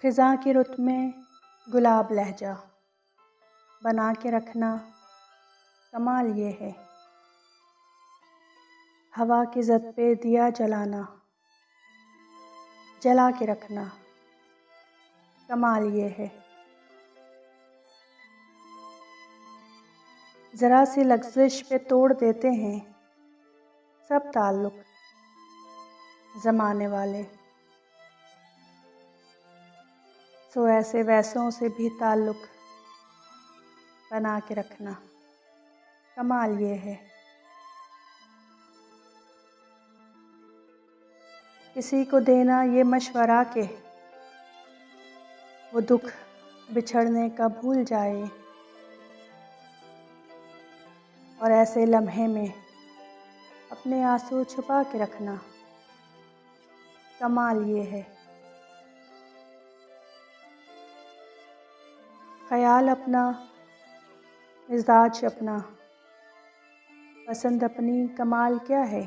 ख़िज़ां की रुत में गुलाब लहजा बना के रखना, कमाल ये है। हवा की ज़द पे दिया जलाना, जला के रखना, कमाल ये है। ज़रा सी लग़्ज़िश पे तोड़ देते हैं सब ताल्लुक़ ज़माने वाले। सो ऐसे वैसों से भी ताल्लुक़ बना के रखना, कमाल ये है। किसी को देना ये मशवरा के वो दुख बिछड़ने का भूल जाए, और ऐसे लम्हे में अपने आंसू छुपा के रखना, कमाल ये है। ख़याल अपना, मिज़ाज अपना, पसंद अपनी, कमाल क्या है।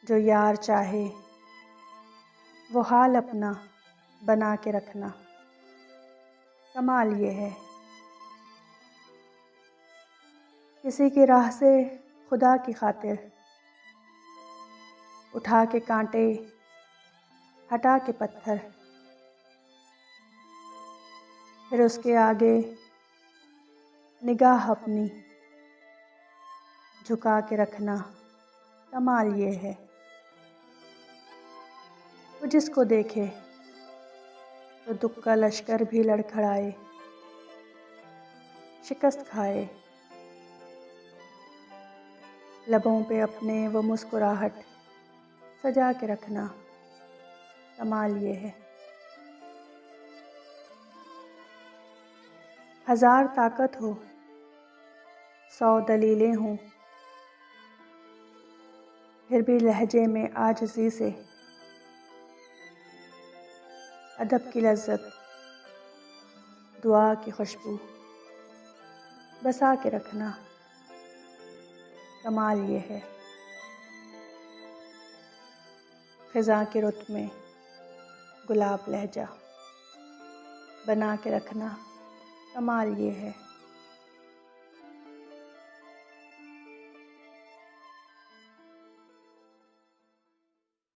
जो यार चाहे वो हाल अपना बना के रखना, कमाल ये है। किसी की राह से खुदा की खातिर उठा के कांटे, हटा के पत्थर, फिर उसके आगे निगाह अपनी झुका के रखना, कमाल ये है। वो जिसको देखे तो दुख का लश्कर भी लड़खड़ाए, शिकस्त खाए, लबों पे अपने वो मुस्कुराहट सजा के रखना, कमाल ये है। हज़ार ताकत हो, 100 दलीलें हों, फिर भी लहजे में आजिज़ी से अदब की लज़्ज़त, दुआ की खुशबू बसा के रखना, कमाल ये है। ख़िज़ां की रुत में गुलाब लहजा बना के रखना, कमाल ये है।